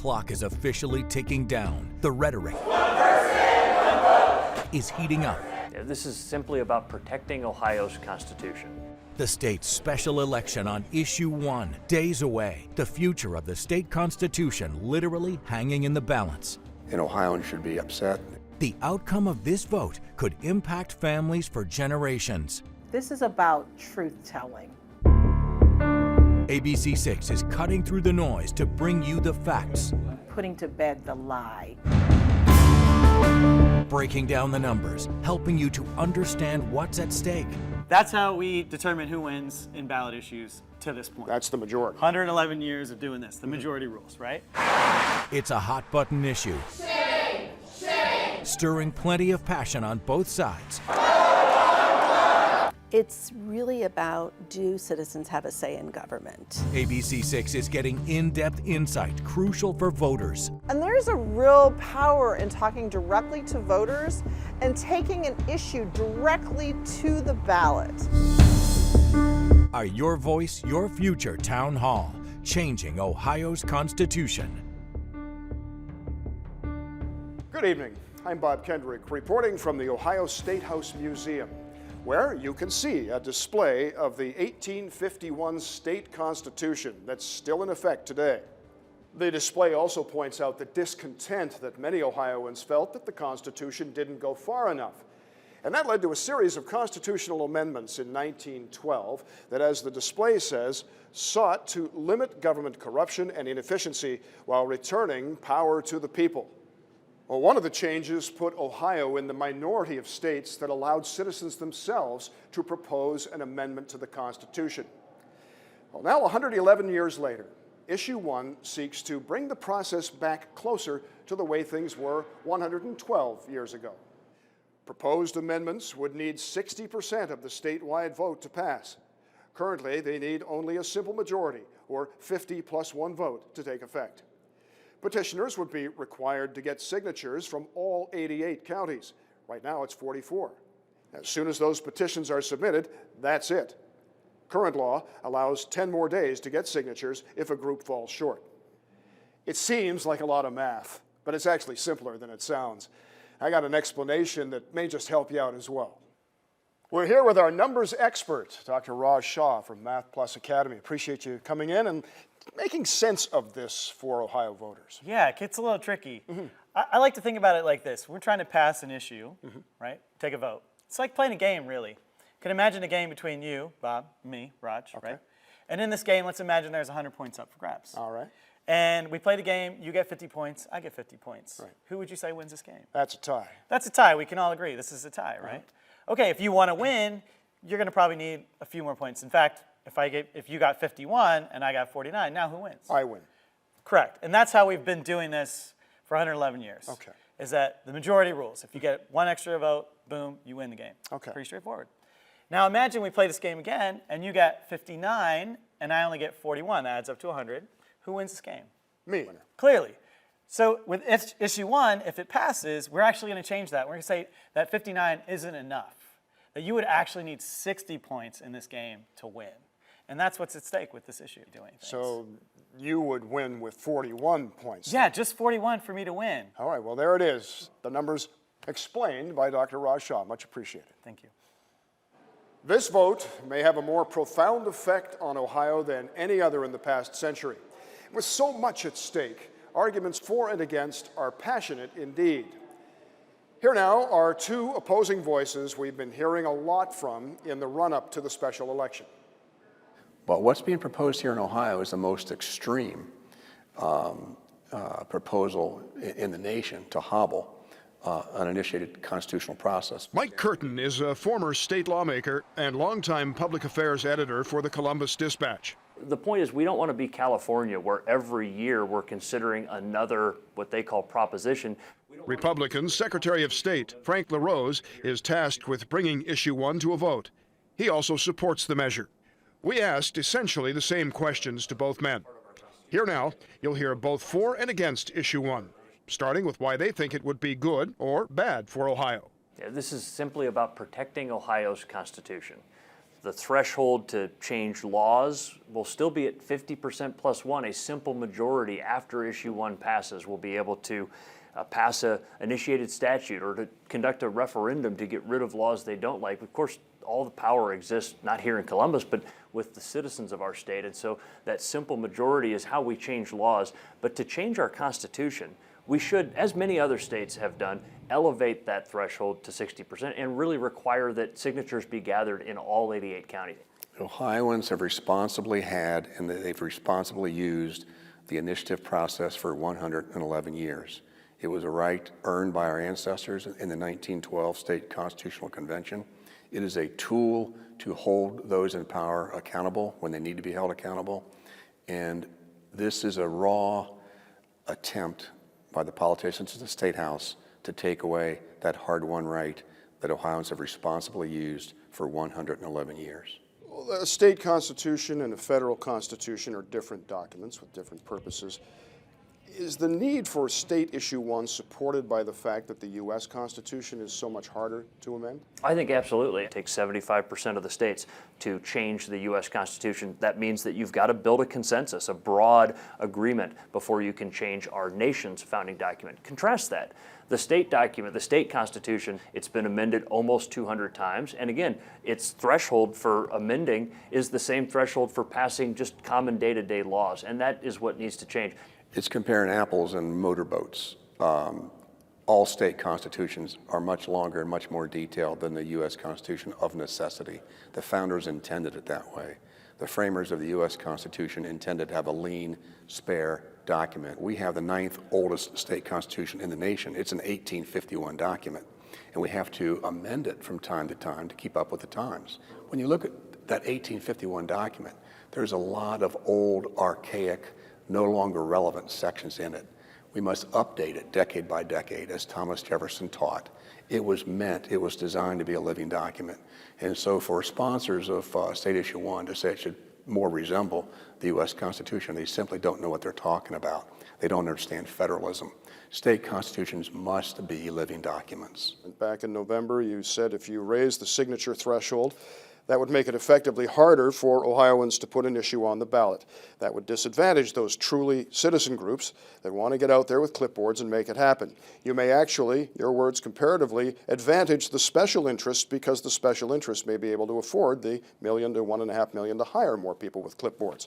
clock is officially ticking down. The rhetoric is heating up. This is simply about protecting Ohio's Constitution. The state's special election on Issue 1, days away. The future of the state constitution literally hanging in the balance. And Ohioans should be upset. The outcome of this vote could impact families for generations. This is about truth-telling. ABC6 is cutting through the noise to bring you the facts. Putting to bed the lie. Breaking down the numbers, helping you to understand what's at stake. That's how we determine who wins in ballot issues to this point. That's the majority. 111 years of doing this, the majority rules, right? It's a hot button issue. Shame! Shame! Stirring plenty of passion on both sides. It's really about, do citizens have a say in government? ABC6 is getting in-depth insight crucial for voters. And there's a real power in talking directly to voters and taking an issue directly to the ballot. A Your Voice, Your Future Town Hall, changing Ohio's Constitution. Good evening. I'm Bob Kendrick, reporting from the Ohio State House Museum, where you can see a display of the 1851 state constitution that's still in effect today. The display also points out the discontent that many Ohioans felt that the Constitution didn't go far enough. And that led to a series of constitutional amendments in 1912 that, as the display says, sought to limit government corruption and inefficiency while returning power to the people. Well, one of the changes put Ohio in the minority of states that allowed citizens themselves to propose an amendment to the Constitution. Well, now 111 years later, Issue 1 seeks to bring the process back closer to the way things were 112 years ago. Proposed amendments would need 60% of the statewide vote to pass. Currently, they need only a simple majority, or 50 plus 1 vote, to take effect. Petitioners would be required to get signatures from all 88 counties. Right now, it's 44. As soon as those petitions are submitted, that's it. Current law allows 10 more days to get signatures if a group falls short. It seems like a lot of math, but it's actually simpler than it sounds. I got an explanation that may just help you out as well. We're here with our numbers expert, Dr. Raj Shah from Math Plus Academy. Appreciate you coming in and making sense of this for Ohio voters. Yeah, it gets a little tricky. I like to think about it like this. We're trying to pass an issue, right? Take a vote. It's like playing a game, really. You can imagine a game between you, Bob, me, Raj, right? And in this game, let's imagine there's 100 points up for grabs. All right. And we play the game, you get 50 points, I get 50 points. Right. Who would you say wins this game? That's a tie. That's a tie, we can all agree. This is a tie, right? Okay, if you want to win, you're going to probably need a few more points. In fact, if you got 51 and I got 49, now who wins? I win. Correct. And that's how we've been doing this for 111 years. Okay. Is that the majority rules. If you get one extra vote, boom, you win the game. Okay. Pretty straightforward. Now imagine we play this game again and you get 59 and I only get 41. That adds up to 100. Who wins this game? Me. Clearly. So with issue 1, if it passes, we're actually going to change that. We're going to say that 59 isn't enough. That you would actually need 60 points in this game to win. And that's what's at stake with this issue doing things. So you would win with 41 points. Yeah, just 41 for me to win. All right, well, there it is. The numbers explained by Dr. Raj Shah. Much appreciated. Thank you. This vote may have a more profound effect on Ohio than any other in the past century. With so much at stake, arguments for and against are passionate indeed. Here now are 2 opposing voices we've been hearing a lot from in the run-up to the special election. But what's being proposed here in Ohio is the most extreme proposal in the nation to hobble an initiated constitutional process. Mike Curtin is a former state lawmaker and longtime public affairs editor for the Columbus Dispatch. The point is we don't want to be California where every year we're considering another, what they call proposition. Republican Secretary of State Frank LaRose is tasked with bringing Issue 1 to a vote. He also supports the measure. We asked essentially the same questions to both men. Here now, you'll hear both for and against Issue 1, starting with why they think it would be good or bad for Ohio. Yeah, this is simply about protecting Ohio's Constitution. the threshold to change laws will still be at 50% plus one. A simple majority after issue 1 passes will be able to pass a initiated statute or to conduct a referendum to get rid of laws they don't like. Of course, all the power exists not here in Columbus, but with the citizens of our state. And so that simple majority is how we change laws. But to change our Constitution, we should, as many other states have done, elevate that threshold to 60% and really require that signatures be gathered in all 88 counties. Ohioans have responsibly had and they've responsibly used the initiative process for 111 years. It was a right earned by our ancestors in the 1912 State Constitutional Convention. It is a tool to hold those in power accountable when they need to be held accountable. And this is a raw attempt by the politicians of the State House to take away that hard-won right that Ohioans have responsibly used for 111 years. Well, a state constitution and a federal constitution are different documents with different purposes. Is the need for state issue 1 supported by the fact that the U.S. Constitution is so much harder to amend? I think absolutely. It takes 75% of the states to change the U.S. Constitution. That means that you've got to build a consensus, a broad agreement before you can change our nation's founding document. Contrast that. The state document, the state constitution, it's been amended almost 200 times. And again, its threshold for amending is the same threshold for passing just common day-to-day laws. And that is what needs to change. It's comparing apples and motorboats. All state constitutions are much longer and much more detailed than the U.S. Constitution of necessity. The founders intended it that way. The framers of the U.S. Constitution intended to have a lean, spare document. We have the 9th oldest state constitution in the nation. It's an 1851 document, and we have to amend it from time to time to keep up with the times. When you look at that 1851 document, there's a lot of old, archaic, no longer relevant sections in it. We must update it decade by decade, as Thomas Jefferson taught. It was designed to be a living document. And so for sponsors of State Issue 1 to say it should more resemble the U.S. Constitution, they simply don't know what they're talking about. They don't understand federalism. State constitutions must be living documents. And back in November, you said if you raise the signature threshold, that would make it effectively harder for Ohioans to put an issue on the ballot. That would disadvantage those truly citizen groups that want to get out there with clipboards and make it happen. You may actually, your words comparatively, advantage the special interests because the special interests may be able to afford the $1 million to $1.5 million to hire more people with clipboards.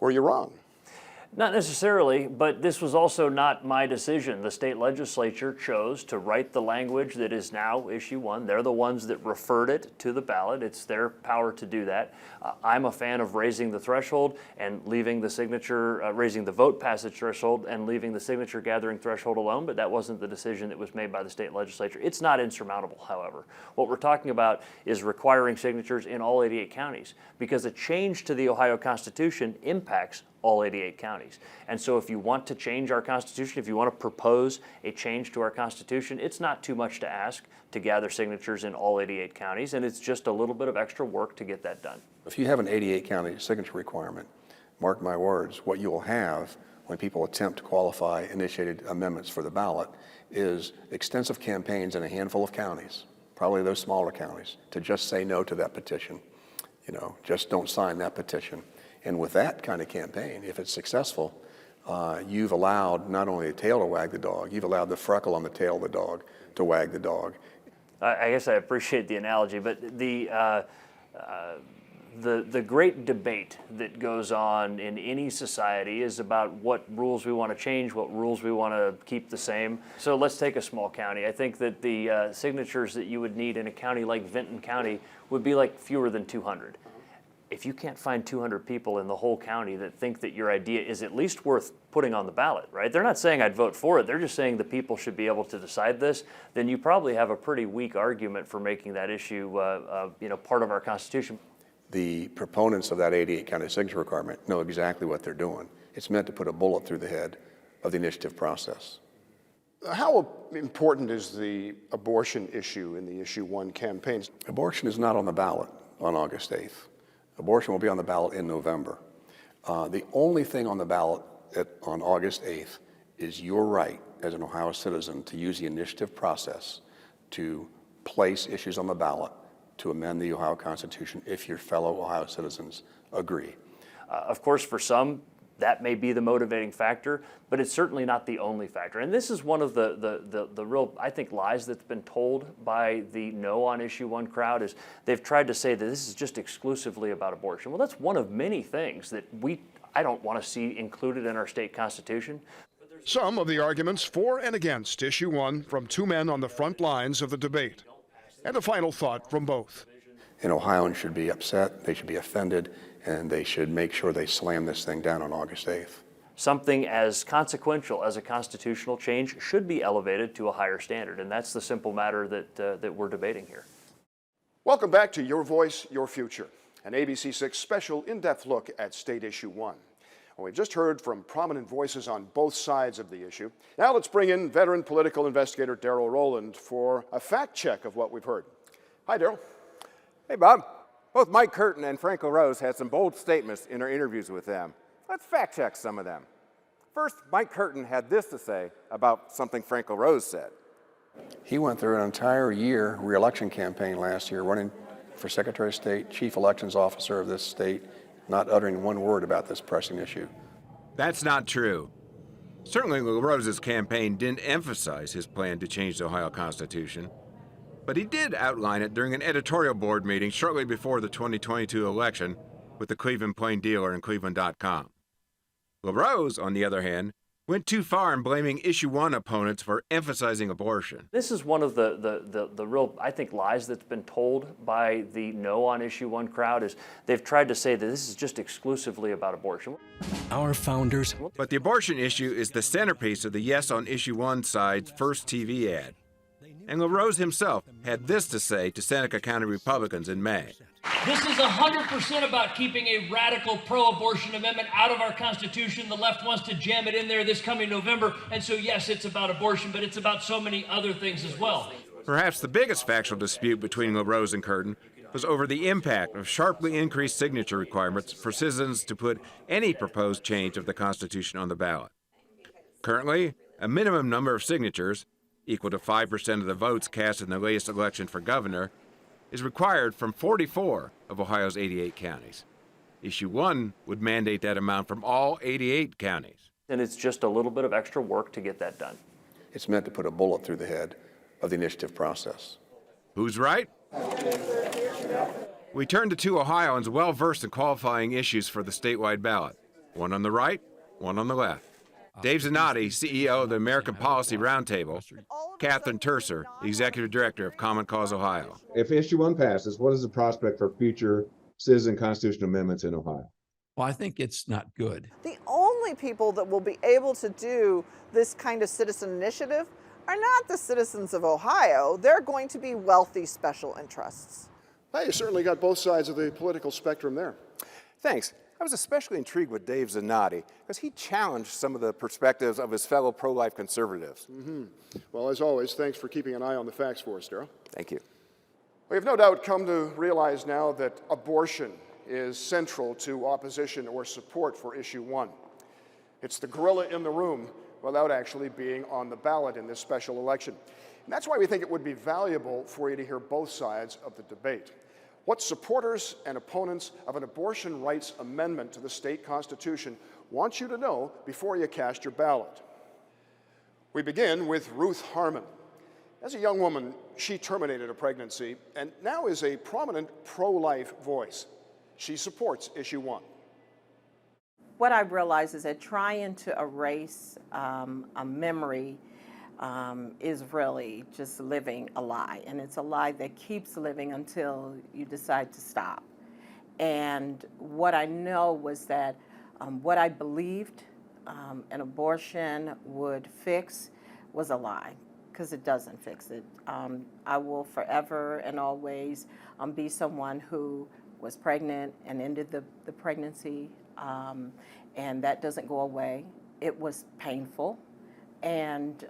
Were you wrong? Not necessarily, but this was also not my decision. The state legislature chose to write the language that is now issue 1. They're the ones that referred it to the ballot. It's their power to do that. I'm a fan of raising the threshold and leaving the signature, raising the vote passage threshold and leaving the signature gathering threshold alone, but that wasn't the decision that was made by the state legislature. It's not insurmountable, however. What we're talking about is requiring signatures in all 88 counties because a change to the Ohio Constitution impacts all 88 counties. And so if you want to change our Constitution, if you want to propose a change to our Constitution, it's not too much to ask to gather signatures in all 88 counties, and it's just a little bit of extra work to get that done. If you have an 88 county signature requirement, mark my words, what you will have when people attempt to qualify initiated amendments for the ballot is extensive campaigns in a handful of counties, probably those smaller counties, to just say no to that petition. You know, just don't sign that petition. And with that kind of campaign, if it's successful, you've allowed not only the tail to wag the dog, you've allowed the freckle on the tail of the dog to wag the dog. I guess I appreciate the analogy, but the great debate that goes on in any society is about what rules we want to change, what rules we want to keep the same. So let's take a small county. I think that the signatures that you would need in a county like Vinton County would be like fewer than 200. If you can't find 200 people in the whole county that think that your idea is at least worth putting on the ballot, right? They're not saying I'd vote for it. They're just saying the people should be able to decide this. Then you probably have a pretty weak argument for making that issue, part of our Constitution. The proponents of that 88 county signature requirement know exactly what they're doing. It's meant to put a bullet through the head of the initiative process. How important is the abortion issue in the Issue 1 campaigns? Abortion is not on the ballot on August 8th. Abortion will be on the ballot in November. The only thing on the ballot on August 8th is your right as an Ohio citizen to use the initiative process to place issues on the ballot to amend the Ohio Constitution if your fellow Ohio citizens agree. Of course, for some, that may be the motivating factor, but it's certainly not the only factor. And this is one of the real, I think, lies that's been told by the no on issue one crowd is they've tried to say that this is just exclusively about abortion. Well, that's one of many things that I don't want to see included in our state constitution. Some of the arguments for and against issue one from two men on the front lines of the debate. And a final thought from both. And Ohioans should be upset, they should be offended, and they should make sure they slam this thing down on August 8th. Something as consequential as a constitutional change should be elevated to a higher standard, and that's the simple matter that we're debating here. Welcome back to Your Voice, Your Future, an ABC6 special in-depth look at State Issue 1. Well, we've just heard from prominent voices on both sides of the issue. Now let's bring in veteran political investigator Darrell Rowland for a fact check of what we've heard. Hi, Darrell. Hey, Bob. Both Mike Curtin and Frank LaRose had some bold statements in our interviews with them. Let's fact check some of them. First, Mike Curtin had this to say about something Frank LaRose said. He went through an entire year re-election campaign last year, running for Secretary of State, Chief Elections Officer of this state, not uttering one word about this pressing issue. That's not true. Certainly LaRose's campaign didn't emphasize his plan to change the Ohio Constitution, but he did outline it during an editorial board meeting shortly before the 2022 election with the Cleveland Plain Dealer and Cleveland.com. LaRose, on the other hand, went too far in blaming issue one opponents for emphasizing abortion. This is one of the real, I think, lies that's been told by the no on issue one crowd is they've tried to say that this is just exclusively about abortion. Our founders. But the abortion issue is the centerpiece of the yes on issue one side's first TV ad. And LaRose himself had this to say to Seneca County Republicans in May. This is 100% about keeping a radical pro-abortion amendment out of our Constitution. The left wants to jam it in there this coming November. And so, yes, it's about abortion, but it's about so many other things as well. Perhaps the biggest factual dispute between LaRose and Curtin was over the impact of sharply increased signature requirements for citizens to put any proposed change of the Constitution on the ballot. Currently, a minimum number of signatures, equal to 5% of the votes cast in the latest election for governor, is required from 44 of Ohio's 88 counties. Issue 1 would mandate that amount from all 88 counties. And it's just a little bit of extra work to get that done. It's meant to put a bullet through the head of the initiative process. Who's right? We turn to two Ohioans well-versed in qualifying issues for the statewide ballot. One on the right, one on the left. Dave Zanotti, CEO of the American Policy Roundtable. Catherine Terser, Executive Director of Common Cause Ohio. If issue one passes, what is the prospect for future citizen constitutional amendments in Ohio? Well, I think it's not good. The only people that will be able to do this kind of citizen initiative are not the citizens of Ohio. They're going to be wealthy special interests. Hey, you certainly got both sides of the political spectrum there. Thanks. I was especially intrigued with Dave Zanotti because he challenged some of the perspectives of his fellow pro-life conservatives. Well, as always, thanks for keeping an eye on the facts for us, Darrell. Thank you. We have no doubt come to realize now that abortion is central to opposition or support for issue one. It's the gorilla in the room without actually being on the ballot in this special election. And that's why we think it would be valuable for you to hear both sides of the debate. What supporters and opponents of an abortion rights amendment to the state constitution want you to know before you cast your ballot. We begin with Ruth Harmon. As a young woman, she terminated a pregnancy and now is a prominent pro-life voice. She supports issue one. What I realize is that trying to erase a memory is really just living a lie. And it's a lie that keeps living until you decide to stop. And what I know was that what I believed an abortion would fix was a lie, because it doesn't fix it. I will forever and always be someone who was pregnant and ended the pregnancy, and that doesn't go away. It was painful. And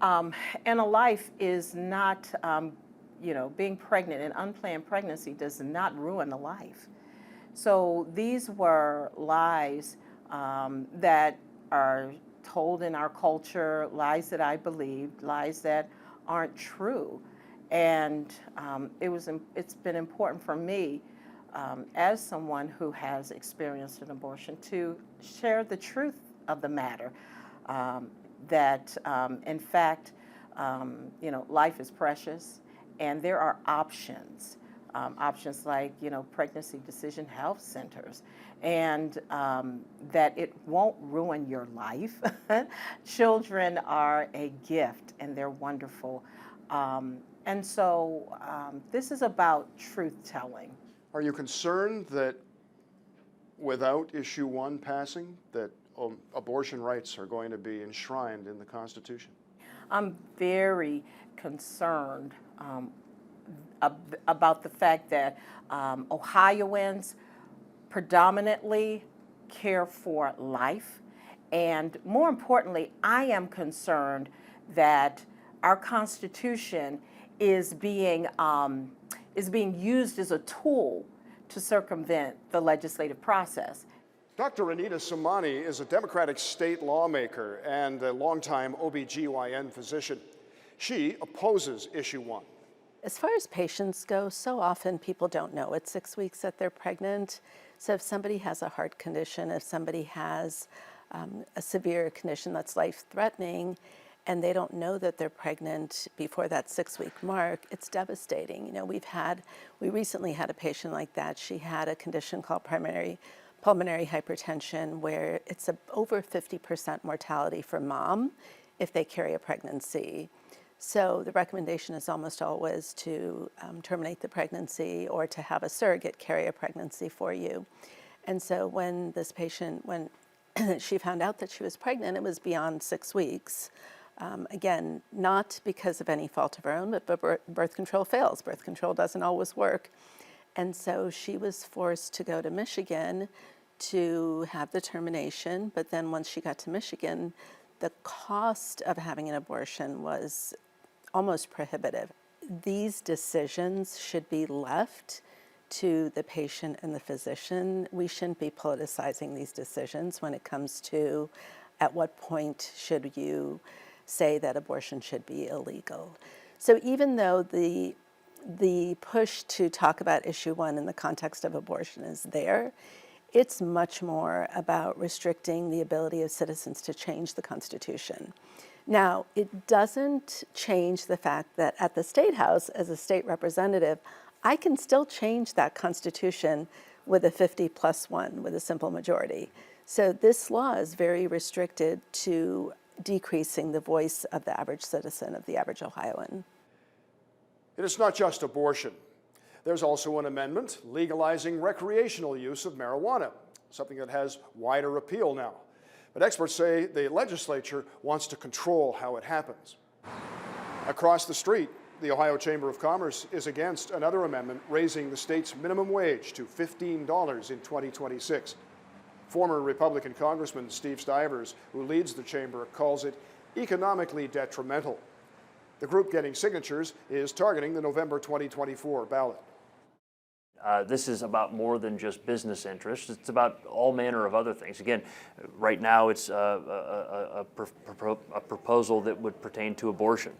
and a life is not, being pregnant, an unplanned pregnancy does not ruin a life. So these were lies that are told in our culture, lies that I believed, lies that aren't true. And it's been important for me as someone who has experienced an abortion to share the truth of the matter, that in fact, life is precious and there are options. Options like, pregnancy decision health centers, and that it won't ruin your life. Children are a gift and they're wonderful. And so this is about truth-telling. Are you concerned that without Issue 1 passing, that abortion rights are going to be enshrined in the Constitution? I'm very concerned about the fact that Ohioans predominantly care for life. And more importantly, I am concerned that our Constitution is being used as a tool to circumvent the legislative process. Dr. Anita Somani is a Democratic state lawmaker and a longtime OBGYN physician. She opposes Issue 1. As far as patients go, so often people don't know at 6 weeks that they're pregnant. So if somebody has a heart condition, if somebody has a severe condition that's life-threatening, and they don't know that they're pregnant before that 6-week mark, it's devastating. We recently had a patient like that. She had a condition called pulmonary hypertension, where it's over 50% mortality for mom if they carry a pregnancy. So the recommendation is almost always to terminate the pregnancy or to have a surrogate carry a pregnancy for you. And so when this patient, when she found out that she was pregnant, it was beyond 6 weeks. Again, not because of any fault of her own, but birth control fails. Birth control doesn't always work. And so she was forced to go to Michigan to have the termination. But then once she got to Michigan, the cost of having an abortion was almost prohibitive. These decisions should be left to the patient and the physician. We shouldn't be politicizing these decisions when it comes to at what point should you say that abortion should be illegal. So even though the push to talk about Issue 1 in the context of abortion is there, it's much more about restricting the ability of citizens to change the Constitution. Now, it doesn't change the fact that at the State House, as a state representative, I can still change that Constitution with a 50+1, with a simple majority. So this law is very restricted to decreasing the voice of the average citizen, of the average Ohioan. And it's not just abortion. There's also an amendment legalizing recreational use of marijuana, something that has wider appeal now. But experts say the legislature wants to control how it happens. Across the street, the Ohio Chamber of Commerce is against another amendment raising the state's minimum wage to $15 in 2026. Former Republican Congressman Steve Stivers, who leads the chamber, calls it economically detrimental. The group getting signatures is targeting the November 2024 ballot. This is about more than just business interests. It's about all manner of other things. Again, right now it's a proposal that would pertain to abortion.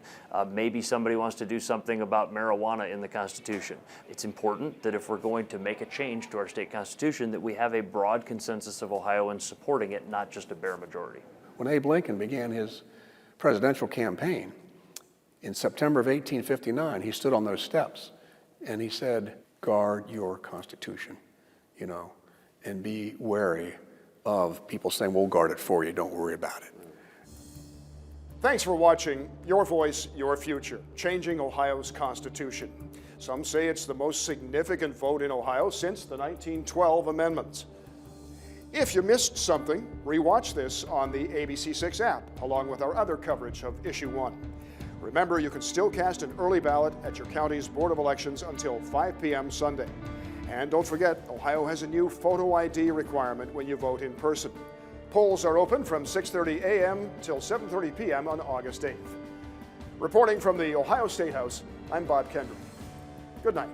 Maybe somebody wants to do something about marijuana in the Constitution. It's important that if we're going to make a change to our state constitution, that we have a broad consensus of Ohioans supporting it, not just a bare majority. When Abe Lincoln began his presidential campaign in September of 1859, he stood on those steps and he said, "Guard your Constitution, and be wary of people saying, we'll guard it for you, don't worry about it." Thanks for watching Your Voice, Your Future, Changing Ohio's Constitution. Some say it's the most significant vote in Ohio since the 1912 amendments. If you missed something, rewatch this on the ABC6 app, along with our other coverage of Issue 1. Remember, you can still cast an early ballot at your county's Board of Elections until 5 p.m. Sunday. And don't forget, Ohio has a new photo ID requirement when you vote in person. Polls are open from 6:30 a.m. till 7:30 p.m. on August 8th. Reporting from the Ohio State House, I'm Bob Kendrick. Good night.